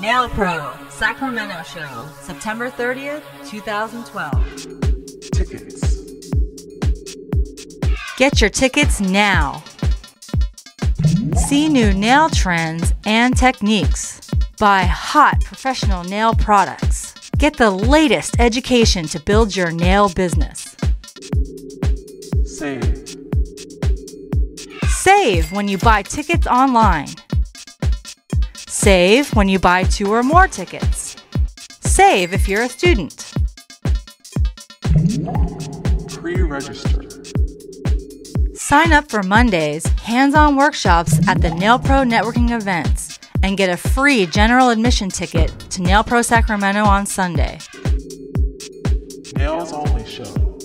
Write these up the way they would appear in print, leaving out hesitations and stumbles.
Nail Pro Sacramento Show, September 30th, 2012. Tickets. Get your tickets now. See new nail trends and techniques. Buy hot professional nail products. Get the latest education to build your nail business. Save. Save when you buy tickets online. Save when you buy 2 or more tickets. Save if you're a student. Pre-register. Sign up for Monday's hands-on workshops at the Nail Pro networking events and get a free general admission ticket to Nail Pro Sacramento on Sunday. Nails Only Show.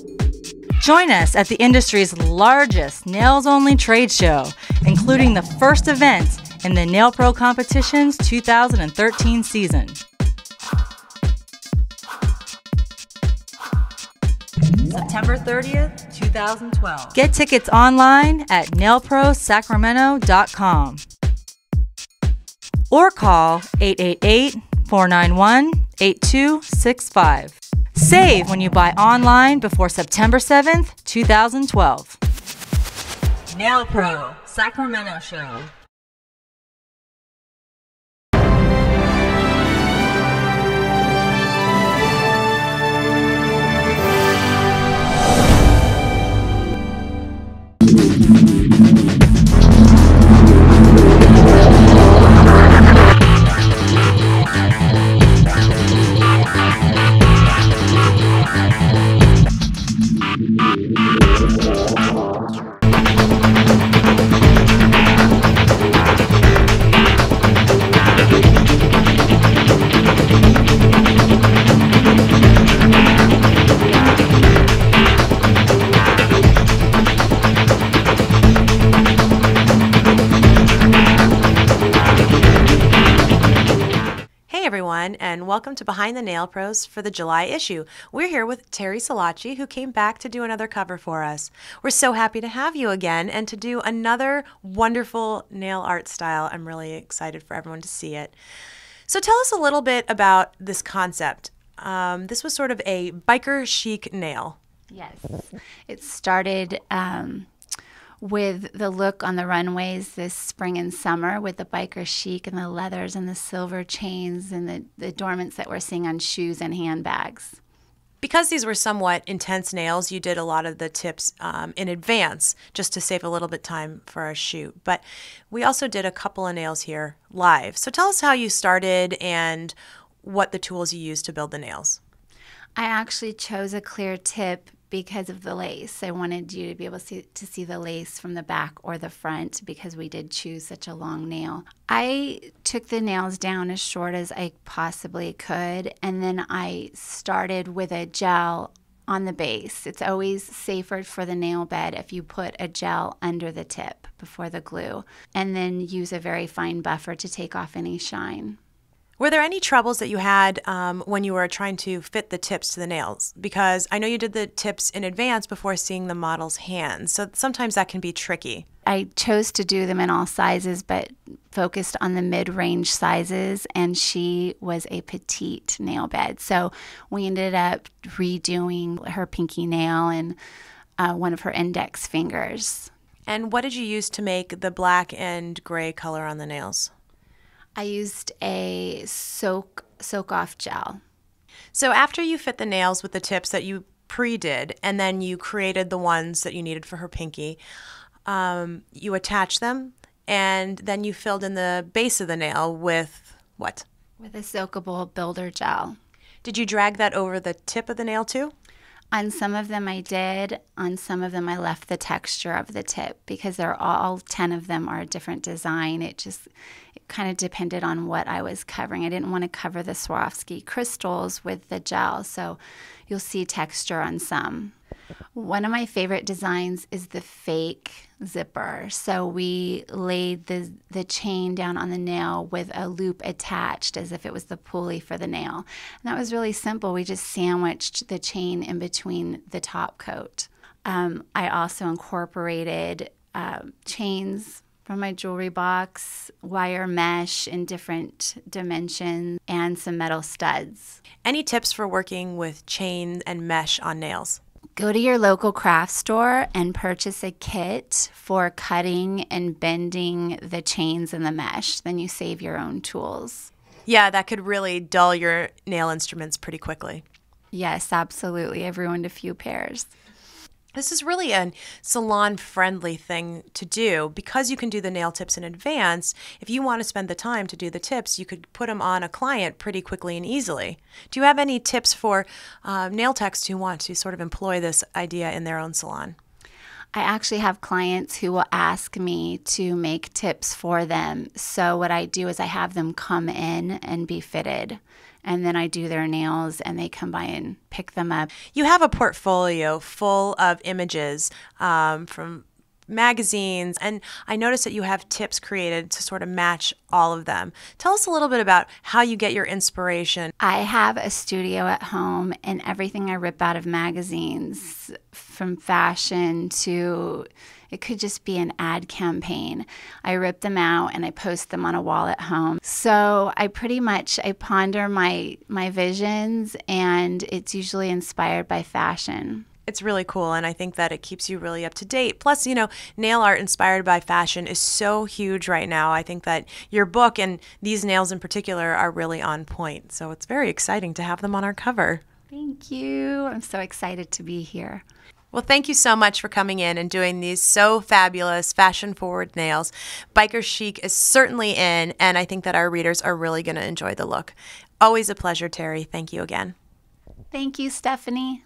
Join us at the industry's largest nails-only trade show, including the first event in the Nail Pro Competition's 2013 season. September 30th, 2012. Get tickets online at nailprosacramento.com or call 888-491-8265. Save when you buy online before September 7th, 2012. Nail Pro Sacramento Show. And welcome to Behind the Nail Pros for the July issue. We're here with Terry Salacci, who came back to do another cover for us. We're so happy to have you again and to do another wonderful nail art style. I'm really excited for everyone to see it. So tell us a little bit about this concept. This was sort of a biker chic nail. Yes. It started with the look on the runways this spring and summer with the biker chic and the leathers and the silver chains and the adornments that we're seeing on shoes and handbags. Because these were somewhat intense nails, you did a lot of the tips in advance just to save a little bit time for our shoot. But we also did a couple of nails here live. So tell us how you started and what the tools you used to build the nails. I actually chose a clear tip because of the lace. I wanted you to be able to see the lace from the back or the front because we did choose such a long nail. I took the nails down as short as I possibly could, and then I started with a gel on the base. It's always safer for the nail bed if you put a gel under the tip before the glue, and then use a very fine buffer to take off any shine. Were there any troubles that you had when you were trying to fit the tips to the nails? Because I know you did the tips in advance before seeing the model's hands, so sometimes that can be tricky. I chose to do them in all sizes, but focused on the mid-range sizes, and she was a petite nail bed. So we ended up redoing her pinky nail and one of her index fingers. And what did you use to make the black and gray color on the nails? I used a soak-off gel. So after you fit the nails with the tips that you pre-did, and then you created the ones that you needed for her pinky, you attached them, and then you filled in the base of the nail with what? With a soakable builder gel. Did you drag that over the tip of the nail too? On some of them I did. On some of them I left the texture of the tip because they're all 10 of them are a different design. It kind of depended on what I was covering. I didn't want to cover the Swarovski crystals with the gel, so you'll see texture on some. One of my favorite designs is the fake zipper. So we laid the chain down on the nail with a loop attached as if it was the pulley for the nail. And that was really simple. We just sandwiched the chain in between the top coat. I also incorporated chains from my jewelry box, wire mesh in different dimensions, and some metal studs. Any tips for working with chain and mesh on nails? Go to your local craft store and purchase a kit for cutting and bending the chains and the mesh. Then you save your own tools. Yeah, that could really dull your nail instruments pretty quickly. Yes, absolutely. I've ruined a few pairs. This is really a salon-friendly thing to do because you can do the nail tips in advance. If you want to spend the time to do the tips, you could put them on a client pretty quickly and easily. Do you have any tips for nail techs who want to sort of employ this idea in their own salon? I actually have clients who will ask me to make tips for them. So what I do is I have them come in and be fitted. And then I do their nails and they come by and pick them up. You have a portfolio full of images from magazines, and I noticed that you have tips created to sort of match all of them. Tell us a little bit about how you get your inspiration. I have a studio at home, and everything I rip out of magazines, from fashion to it could just be an ad campaign. I rip them out and I post them on a wall at home. So I ponder my visions, and it's usually inspired by fashion. It's really cool, and I think that it keeps you really up to date. Plus, nail art inspired by fashion is so huge right now. I think that your book and these nails in particular are really on point. So it's very exciting to have them on our cover. Thank you. I'm so excited to be here. Well, thank you so much for coming in and doing these so fabulous fashion-forward nails. Biker chic is certainly in, and I think that our readers are really going to enjoy the look. Always a pleasure, Terry. Thank you again. Thank you, Stephanie.